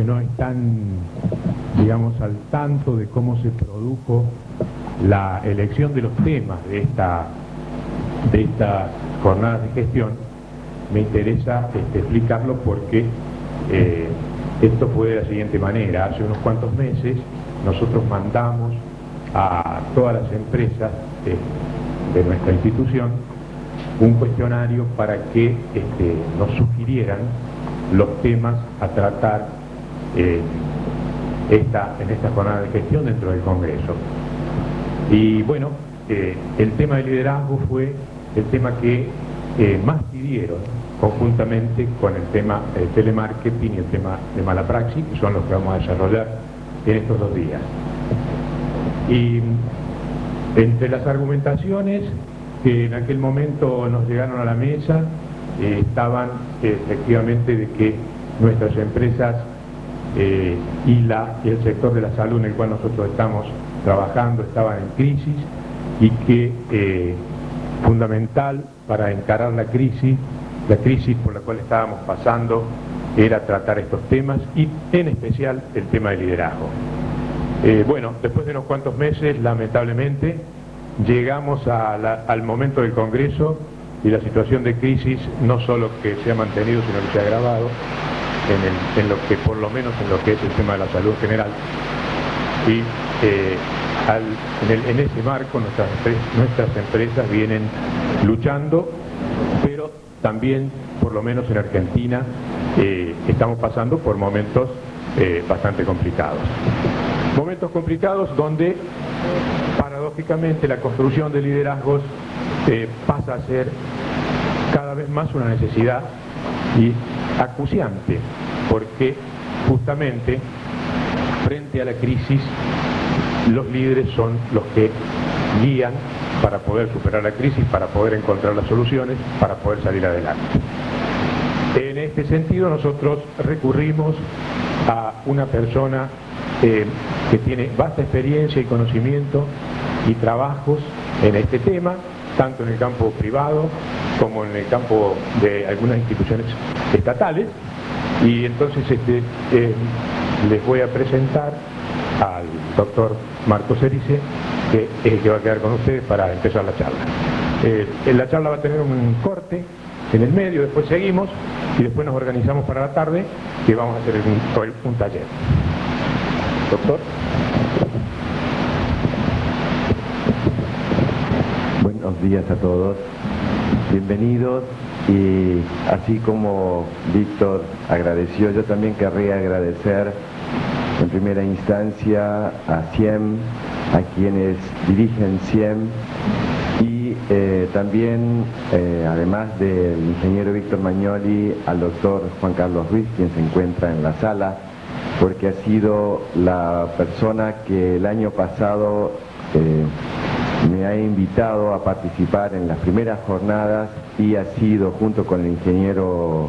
que no están, digamos, al tanto de cómo se produjo la elección de los temas de esta jornada de gestión, me interesa explicarlo porque esto fue de la siguiente manera. Hace unos cuantos meses nosotros mandamos a todas las empresas de nuestra institución un cuestionario para que nos sugirieran los temas a tratar en esta jornada de gestión dentro del Congreso. Y bueno, el tema de liderazgo fue el tema que más pidieron conjuntamente con el tema de telemarketing y el tema de mala praxis, que son los que vamos a desarrollar en estos 2 días. Y entre las argumentaciones que en aquel momento nos llegaron a la mesa estaban efectivamente de que nuestras empresas y el sector de la salud en el cual nosotros estamos trabajando estaban en crisis y que fundamental para encarar la crisis por la cual estábamos pasando era tratar estos temas y en especial el tema del liderazgo. Bueno, después de unos cuantos meses, lamentablemente, llegamos al momento del Congreso y la situación de crisis no solo que se ha mantenido, sino que se ha agravado en lo que, por lo menos en lo que es el tema de la salud general. Y en ese marco nuestras empresas vienen luchando, pero también, por lo menos en Argentina, estamos pasando por momentos bastante complicados. Momentos complicados donde, paradójicamente, la construcción de liderazgos pasa a ser cada vez más una necesidad y acuciante, porque justamente frente a la crisis los líderes son los que guían para poder superar la crisis, para poder encontrar las soluciones, para poder salir adelante. En este sentido nosotros recurrimos a una persona que tiene vasta experiencia y conocimiento y trabajos en este tema, tanto en el campo privado como en el campo de algunas instituciones estatales, y entonces les voy a presentar al doctor Marcos Erice, que es el que va a quedar con ustedes para empezar la charla. La charla va a tener un corte en el medio, después seguimos y después nos organizamos para la tarde, que vamos a hacer un taller. Doctor. Buenos días a todos, bienvenidos, y así como Víctor agradeció, yo también querría agradecer en primera instancia a CIEM, a quienes dirigen CIEM, y también, además del ingeniero Víctor Magnoli, al doctor Juan Carlos Ruiz, quien se encuentra en la sala, porque ha sido la persona que el año pasado me ha invitado a participar en las primeras jornadas y ha sido, junto con el ingeniero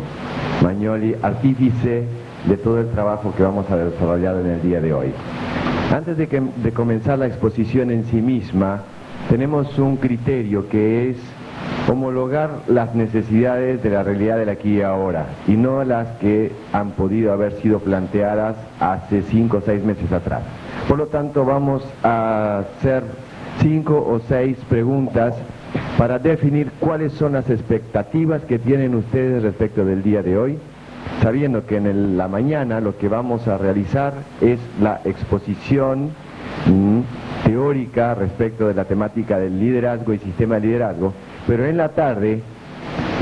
Magnoli, artífice de todo el trabajo que vamos a desarrollar en el día de hoy. Antes de comenzar la exposición en sí misma, tenemos un criterio que es homologar las necesidades de la realidad del aquí y ahora, y no las que han podido haber sido planteadas hace 5 o 6 meses atrás. Por lo tanto, vamos a hacer 5 o 6 preguntas para definir cuáles son las expectativas que tienen ustedes respecto del día de hoy, sabiendo que en la mañana lo que vamos a realizar es la exposición teórica respecto de la temática del liderazgo y sistema de liderazgo, pero en la tarde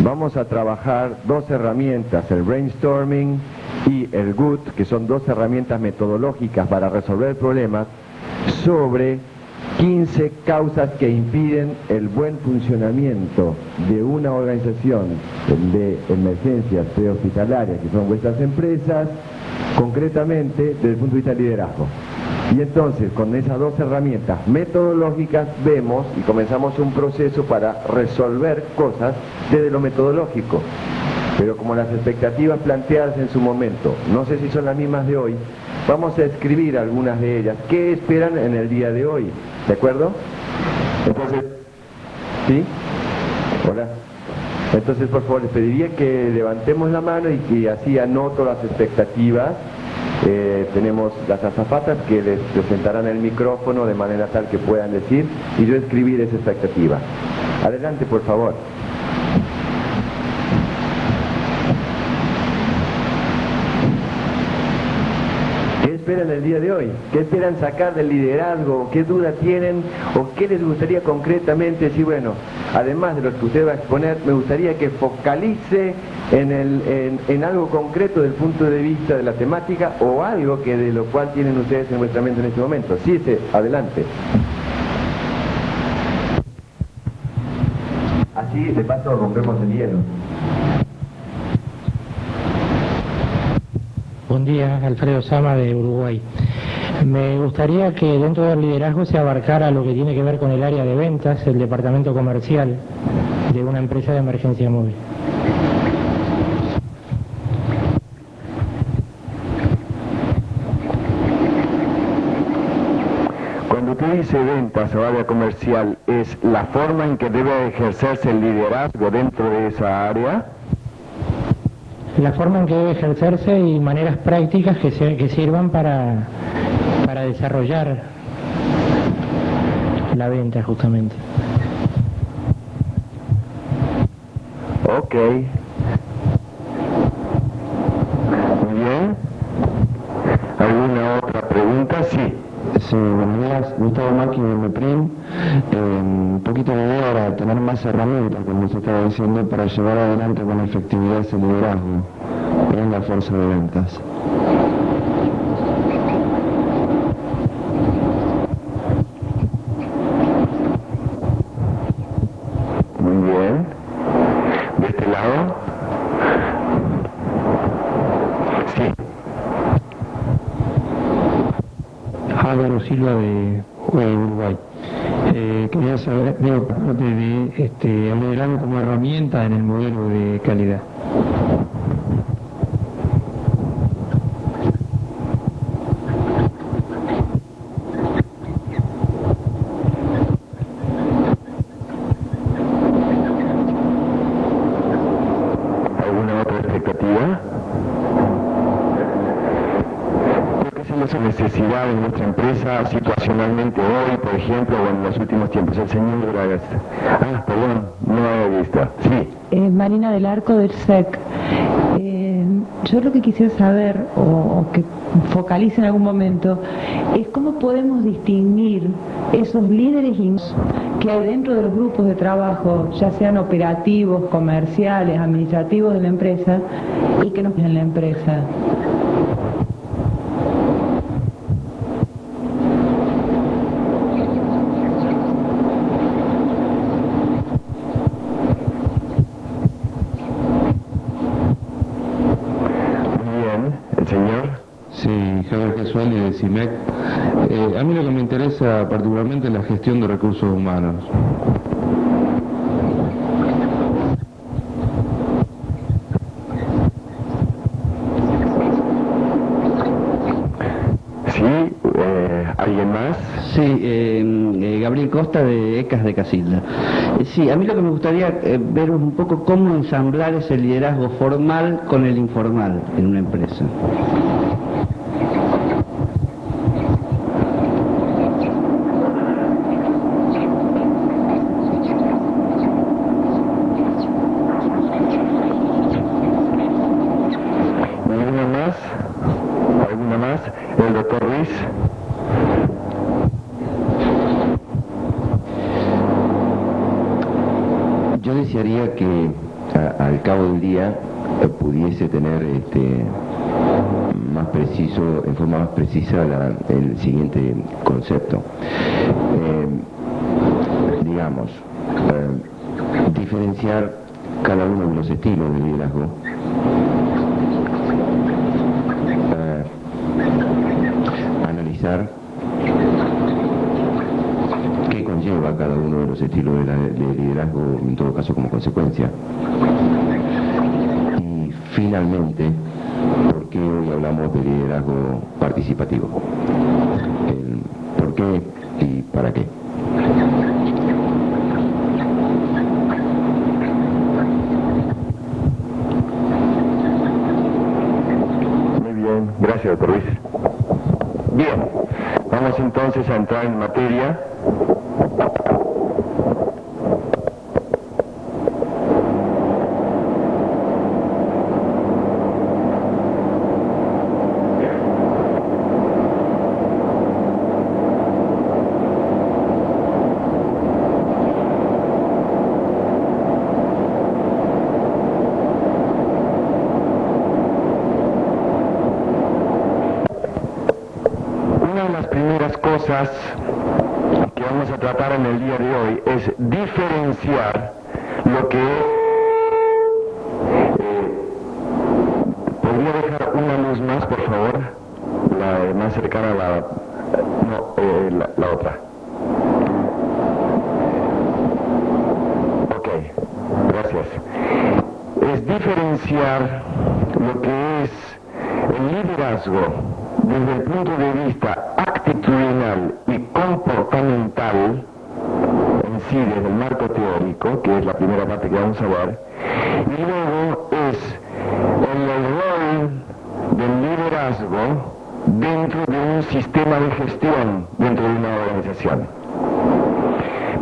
vamos a trabajar 2 herramientas, el brainstorming y el GOOD, que son 2 herramientas metodológicas para resolver problemas, sobre 15 causas que impiden el buen funcionamiento de una organización de emergencias prehospitalarias, que son vuestras empresas, concretamente desde el punto de vista del liderazgo. Y entonces, con esas 2 herramientas metodológicas, vemos y comenzamos un proceso para resolver cosas desde lo metodológico. Pero como las expectativas planteadas en su momento, no sé si son las mismas de hoy, vamos a escribir algunas de ellas. ¿Qué esperan en el día de hoy? ¿De acuerdo? Entonces, ¿sí? Hola. Entonces, por favor, les pediría que levantemos la mano y que así anoto las expectativas Tenemos las azafatas que les presentarán el micrófono de manera tal que puedan decir y yo escribir esa expectativa. Adelante, por favor. ¿Qué esperan el día de hoy? ¿Qué esperan sacar del liderazgo? ¿Qué dudas tienen? ¿O qué les gustaría concretamente decir? Bueno, además de lo que usted va a exponer, me gustaría que focalice en algo concreto del punto de vista de la temática o algo que de lo cual tienen ustedes en vuestra mente en este momento. Sí, adelante. Así de paso rompemos el hielo. Buen día, Alfredo Sama de Uruguay. Me gustaría que dentro del liderazgo se abarcara lo que tiene que ver con el área de ventas, el departamento comercial de una empresa de emergencia móvil. Cuando usted dice ventas o área comercial, ¿es la forma en que debe ejercerse el liderazgo dentro de esa área? La forma en que debe ejercerse y maneras prácticas que sirvan para desarrollar la venta, justamente. Ok. Muy bien. ¿Alguna otra pregunta? Sí. Sí, buenos días, Gustavo Maki de MEPRIM. Un poquito de idea para tener más herramientas, como se estaba diciendo, para llevar adelante con efectividad ese liderazgo en la fuerza de ventas. Muy bien. ¿De este lado? Sí. Álvaro Silva de Uruguay. Quería saber, de el liderazgo como herramienta en el modelo de calidad. ¿Alguna otra expectativa? ¿Cuáles son las necesidades de nuestra empresa situacionalmente hoy, por ejemplo, o en los últimos tiempos? El señor Bragas. Ah, perdón, no había visto. Sí. Marina del Arco del SEC. Yo lo que quisiera saber, o que focalice en algún momento, es cómo podemos distinguir esos líderes que hay dentro de los grupos de trabajo, ya sean operativos, comerciales, administrativos de la empresa, y que nos en la empresa. Sí, Javier Gesuali de CIMEC. A mí lo que me interesa particularmente es la gestión de recursos humanos. Sí, ¿alguien más? Sí, Gabriel Costa de ECAS de Casilda. Sí, a mí lo que me gustaría ver es un poco cómo ensamblar ese liderazgo formal con el informal en una empresa. ¿Alguna más? El doctor Ruiz. Yo desearía que al cabo del día pudiese tener más preciso, en forma más precisa el siguiente concepto. Digamos, diferenciar cada uno de los estilos de liderazgo. Analizar qué conlleva cada uno de los estilos de liderazgo, en todo caso como consecuencia. Y finalmente, ¿por qué hoy hablamos de liderazgo participativo? ¿Por qué y para qué? Muy bien, gracias, doctor Ruiz. entonces a entrar en materia. Que vamos a tratar en el día de hoy es diferenciar lo que es, ¿podría dejar una luz más, por favor? La más cercana a la otra. Ok, gracias. Es diferenciar lo que es el liderazgo desde el punto de vista actitudinal y comportamental, en sí desde el marco teórico, que es la primera parte que vamos a ver, y luego es el rol del liderazgo dentro de un sistema de gestión, dentro de una organización.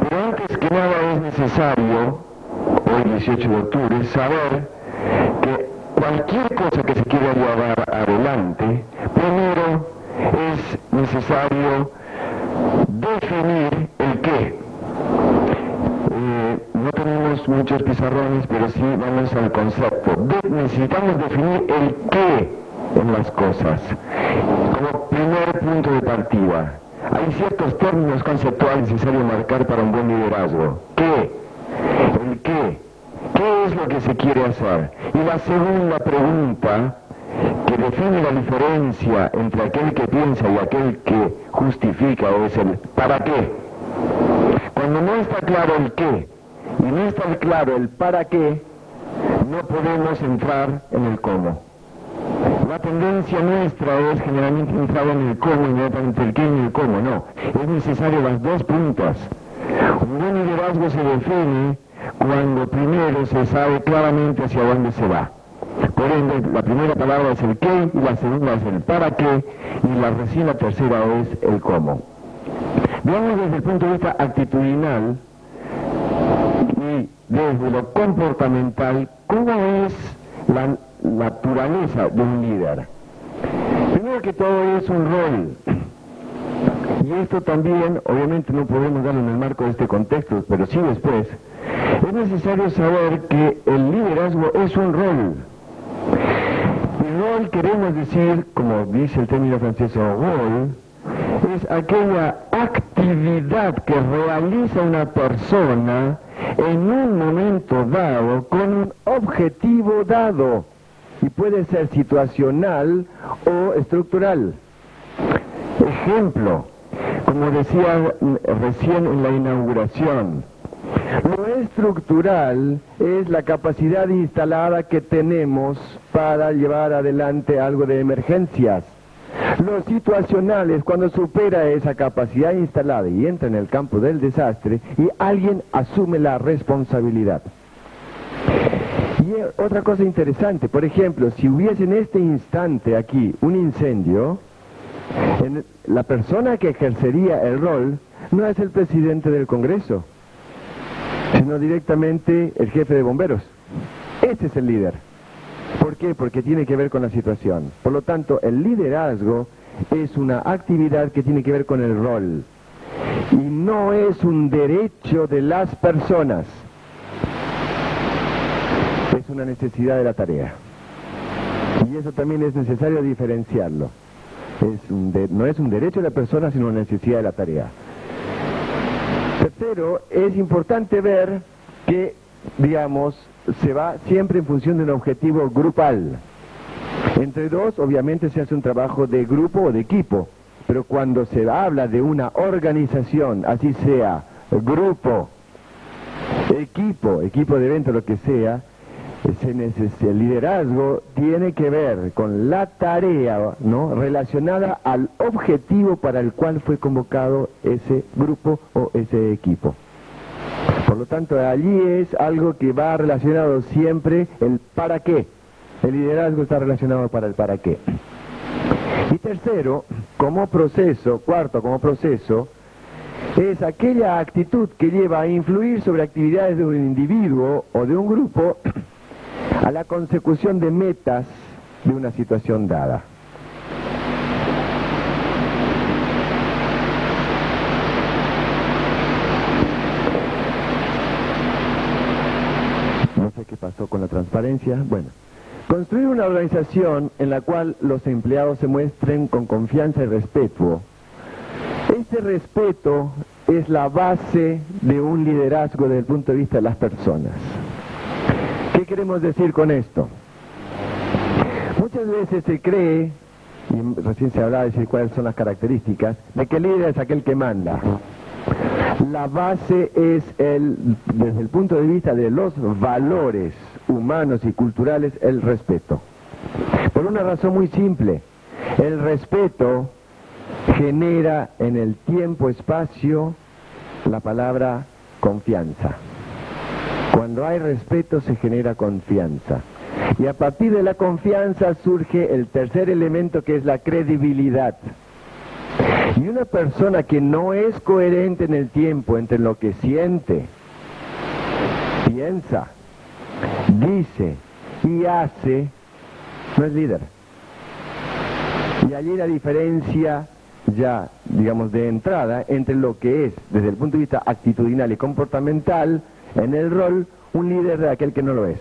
Pero antes que nada es necesario, hoy 18 de octubre, saber que cualquier cosa que se quiera llevar adelante, primero es necesario definir el qué. No tenemos muchos pizarrones, pero sí vamos al concepto. Necesitamos definir el qué en las cosas, como primer punto de partida. Hay ciertos términos conceptuales necesarios marcar para un buen liderazgo. ¿Qué? El qué. ¿Qué es lo que se quiere hacer? Y la segunda pregunta, que define la diferencia entre aquel que piensa y aquel que justifica, es el ¿para qué? Cuando no está claro el qué y no está claro el para qué, no podemos entrar en el cómo. La tendencia nuestra es generalmente entrar en el cómo y no tanto el qué ni el cómo, no. Es necesario las dos puntas. Un buen liderazgo se define cuando primero se sabe claramente hacia dónde se va. Por ende, la primera palabra es el qué, y la segunda es el para qué, y recién la tercera es el cómo. Veamos desde el punto de vista actitudinal y desde lo comportamental, cómo es la naturaleza de un líder. Primero que todo es un rol. Y esto también, obviamente no podemos darlo en el marco de este contexto, pero sí después. Es necesario saber que el liderazgo es un rol. Y rol queremos decir, como dice el término francés rol, es aquella actividad que realiza una persona en un momento dado con un objetivo dado. Y puede ser situacional o estructural. Ejemplo, como decía recién en la inauguración, lo estructural es la capacidad instalada que tenemos para llevar adelante algo de emergencias. Lo situacional es cuando supera esa capacidad instalada y entra en el campo del desastre y alguien asume la responsabilidad. Y otra cosa interesante, por ejemplo, si hubiese en este instante aquí un incendio, la persona que ejercería el rol no es el presidente del Congreso, sino directamente el jefe de bomberos. Ese es el líder. ¿Por qué? Porque tiene que ver con la situación. Por lo tanto, el liderazgo es una actividad que tiene que ver con el rol. Y no es un derecho de las personas. Es una necesidad de la tarea. Y eso también es necesario diferenciarlo. No es un derecho de la persona, sino una necesidad de la tarea. Tercero, es importante ver que, digamos, se va siempre en función de un objetivo grupal. Entre dos, obviamente, se hace un trabajo de grupo o de equipo, pero cuando se habla de una organización, así sea grupo, equipo de evento, lo que sea, el liderazgo tiene que ver con la tarea, ¿no?, relacionada al objetivo para el cual fue convocado ese grupo o ese equipo. Por lo tanto, allí es algo que va relacionado siempre el para qué. El liderazgo está relacionado para el para qué. Y tercero, cuarto como proceso, es aquella actitud que lleva a influir sobre actividades de un individuo o de un grupo a la consecución de metas de una situación dada. No sé qué pasó con la transparencia. Bueno, construir una organización en la cual los empleados se muestren con confianza y respeto. Ese respeto es la base de un liderazgo desde el punto de vista de las personas. ¿Qué queremos decir con esto? Muchas veces se cree, y recién se hablaba de decir cuáles son las características, de que el líder es aquel que manda. La base es desde el punto de vista de los valores humanos y culturales, el respeto. Por una razón muy simple, el respeto genera en el tiempo-espacio la palabra confianza. Cuando hay respeto se genera confianza. Y a partir de la confianza surge el tercer elemento, que es la credibilidad. Y una persona que no es coherente en el tiempo entre lo que siente, piensa, dice y hace, no es líder. Y allí la diferencia ya, digamos, de entrada entre lo que es, desde el punto de vista actitudinal y comportamental, en el rol, un líder de aquel que no lo es.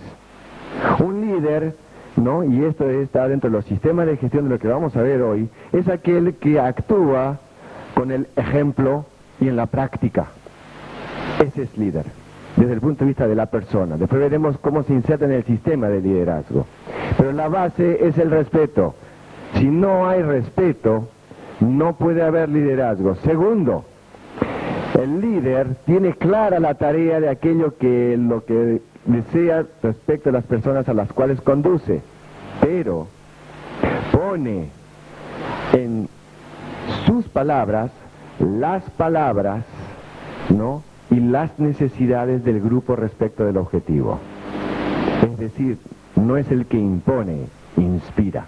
Un líder, ¿no? Y esto está dentro de los sistemas de gestión de lo que vamos a ver hoy, es aquel que actúa con el ejemplo y en la práctica. Ese es líder, desde el punto de vista de la persona. Después veremos cómo se inserta en el sistema de liderazgo. Pero la base es el respeto. Si no hay respeto, no puede haber liderazgo. Segundo, el líder tiene clara la tarea de aquello que lo que desea respecto a las personas a las cuales conduce, pero pone en sus palabras las palabras, ¿no?, y las necesidades del grupo respecto del objetivo. Es decir, no es el que impone, inspira.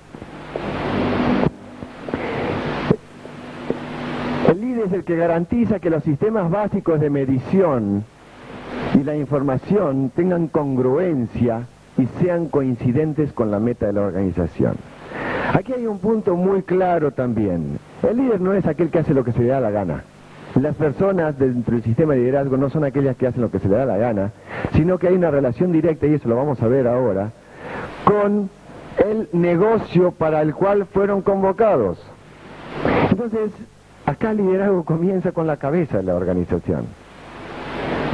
El líder es el que garantiza que los sistemas básicos de medición y la información tengan congruencia y sean coincidentes con la meta de la organización. Aquí hay un punto muy claro también. El líder no es aquel que hace lo que se le da la gana. Las personas dentro del sistema de liderazgo no son aquellas que hacen lo que se le da la gana, sino que hay una relación directa, y eso lo vamos a ver ahora, con el negocio para el cual fueron convocados. Entonces, acá el liderazgo comienza con la cabeza de la organización.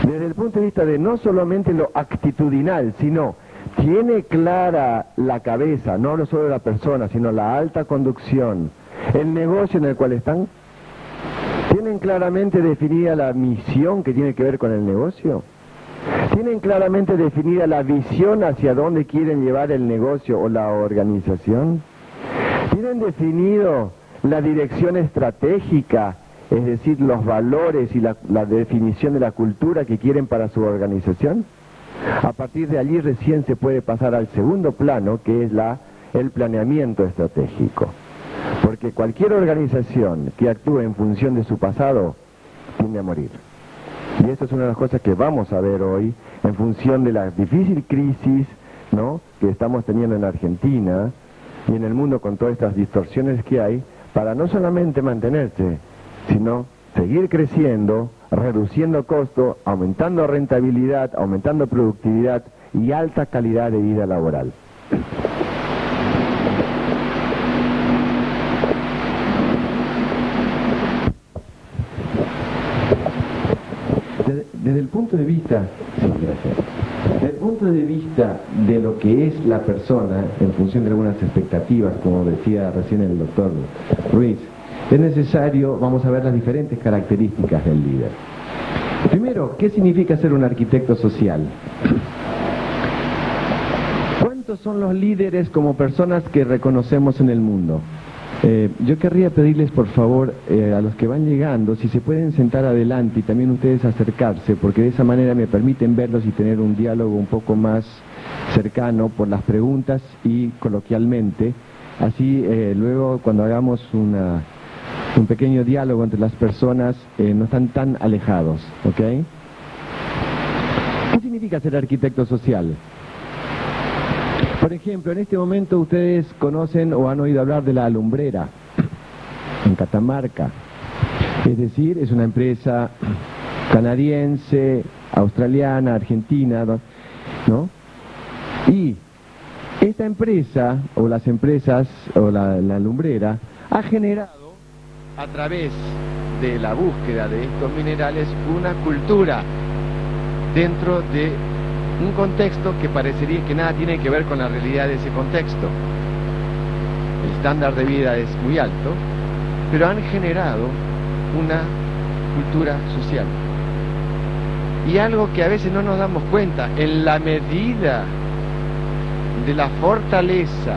Desde el punto de vista de no solamente lo actitudinal, sino tiene clara la cabeza, no solo de la persona, sino la alta conducción, el negocio en el cual están. ¿Tienen claramente definida la misión que tiene que ver con el negocio? ¿Tienen claramente definida la visión hacia dónde quieren llevar el negocio o la organización? ¿Tienen definido la dirección estratégica, es decir, los valores y la definición de la cultura que quieren para su organización? A partir de allí recién se puede pasar al segundo plano, que es el planeamiento estratégico. Porque cualquier organización que actúe en función de su pasado tiende a morir. Y esto es una de las cosas que vamos a ver hoy en función de la difícil crisis, ¿no?, que estamos teniendo en Argentina y en el mundo con todas estas distorsiones que hay, para no solamente mantenerse, sino seguir creciendo, reduciendo costo, aumentando rentabilidad, aumentando productividad y alta calidad de vida laboral. Desde el punto de vista, desde el punto de vista de lo que es la persona, en función de algunas expectativas, como decía recién el doctor Ruiz, es necesario, vamos a ver las diferentes características del líder. Primero, ¿qué significa ser un arquitecto social? ¿Cuántos son los líderes como personas que reconocemos en el mundo? Yo querría pedirles, por favor, a los que van llegando, si se pueden sentar adelante y también ustedes acercarse, porque de esa manera me permiten verlos y tener un diálogo un poco más cercano por las preguntas y coloquialmente Así luego cuando hagamos un pequeño diálogo entre las personas no están tan alejados, ¿ok? ¿Qué significa ser arquitecto social? Por ejemplo, en este momento ustedes conocen o han oído hablar de la Alumbrera en Catamarca. Es decir, es una empresa canadiense, australiana, argentina, ¿no? Y esta empresa, o las empresas, o la Alumbrera, ha generado, a través de la búsqueda de estos minerales, una cultura dentro de un contexto que parecería que nada tiene que ver con la realidad de ese contexto. El estándar de vida es muy alto, pero han generado una cultura social. Y algo que a veces no nos damos cuenta, en la medida de la fortaleza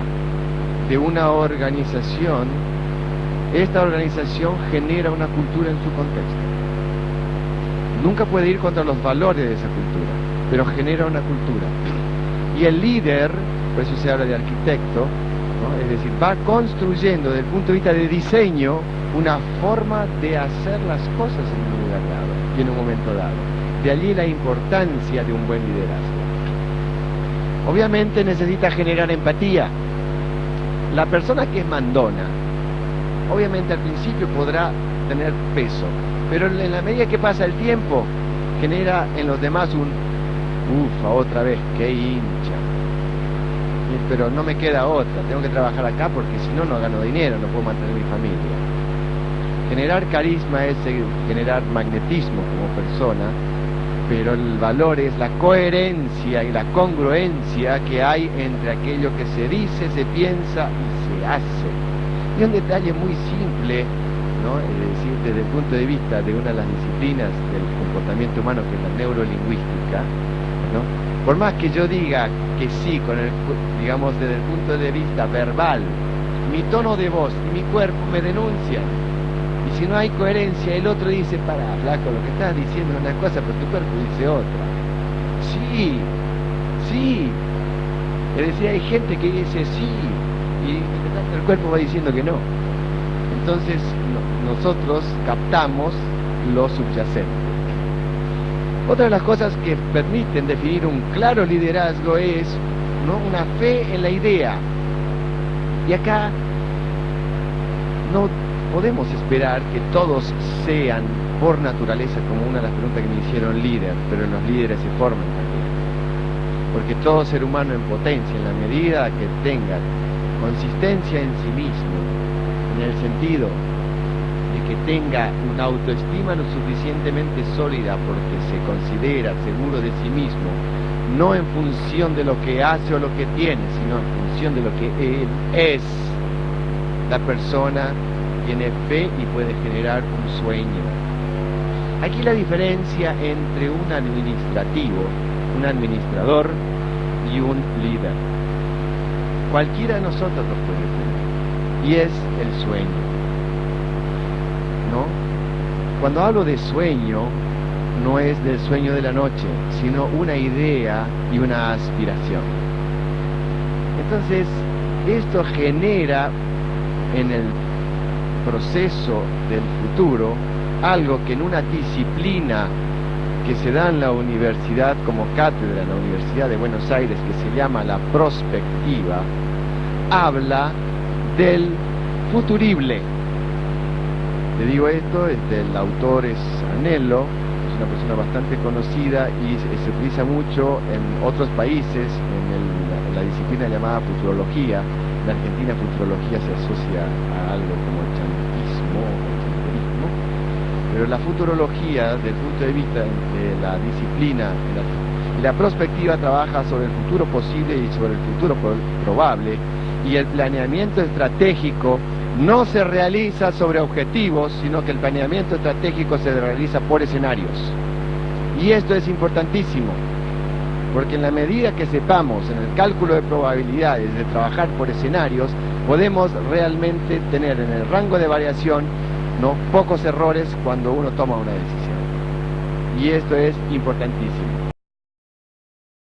de una organización, esta organización genera una cultura en su contexto. Nunca puede ir contra los valores de esa cultura, pero genera una cultura. Y el líder, por eso se habla de arquitecto, ¿no? Es decir, va construyendo desde el punto de vista de diseño una forma de hacer las cosas en un lugar dado y en un momento dado. De allí la importancia de un buen liderazgo. Obviamente necesita generar empatía. La persona que es mandona, obviamente al principio podrá tener peso, pero en la medida que pasa el tiempo, genera en los demás un ufa, otra vez, qué hincha. Pero no me queda otra, tengo que trabajar acá porque si no, no gano dinero, no puedo mantener mi familia. Generar carisma es generar magnetismo como persona, pero el valor es la coherencia y la congruencia que hay entre aquello que se dice, se piensa y se hace. Y un detalle muy simple, ¿no? Es decir, desde el punto de vista de una de las disciplinas del comportamiento humano, que es la neurolingüística, ¿no? Por más que yo diga que sí, digamos desde el punto de vista verbal, mi tono de voz y mi cuerpo me denuncian. Y si no hay coherencia, el otro dice, para, flaco, lo que estás diciendo es una cosa, pero tu cuerpo dice otra. Sí, sí. Es decir, hay gente que dice sí, y el cuerpo va diciendo que no. Entonces, nosotros captamos lo subyacente. Otra de las cosas que permiten definir un claro liderazgo es, ¿no?, una fe en la idea. Y acá no podemos esperar que todos sean por naturaleza, como una de las preguntas que me hicieron, líder, pero los líderes se forman también. Porque todo ser humano en potencia, en la medida que tenga consistencia en sí mismo, en el sentido de que tenga una autoestima lo suficientemente sólida porque se considera seguro de sí mismo, no en función de lo que hace o lo que tiene, sino en función de lo que él es, la persona tiene fe y puede generar un sueño. Aquí la diferencia entre un administrativo, un administrador y un líder. Cualquiera de nosotros lo puede tener, y es el sueño, ¿no? Cuando hablo de sueño, no es del sueño de la noche, sino una idea y una aspiración. Entonces, esto genera en el proceso del futuro algo que en una disciplina que se da en la universidad como cátedra en la Universidad de Buenos Aires, que se llama la prospectiva, habla del futurible. Le digo esto, el autor es Anello, es una persona bastante conocida y se utiliza mucho en otros países, en la disciplina llamada futurología. En Argentina futurología se asocia a algo como el chantismo o el chanterismo, pero la futurología, desde el punto de vista de la disciplina y la prospectiva, trabaja sobre el futuro posible y sobre el futuro probable, y el planeamiento estratégico no se realiza sobre objetivos, sino que el planeamiento estratégico se realiza por escenarios. Y esto es importantísimo, porque en la medida que sepamos en el cálculo de probabilidades de trabajar por escenarios, podemos realmente tener en el rango de variación, ¿no?, pocos errores cuando uno toma una decisión. Y esto es importantísimo.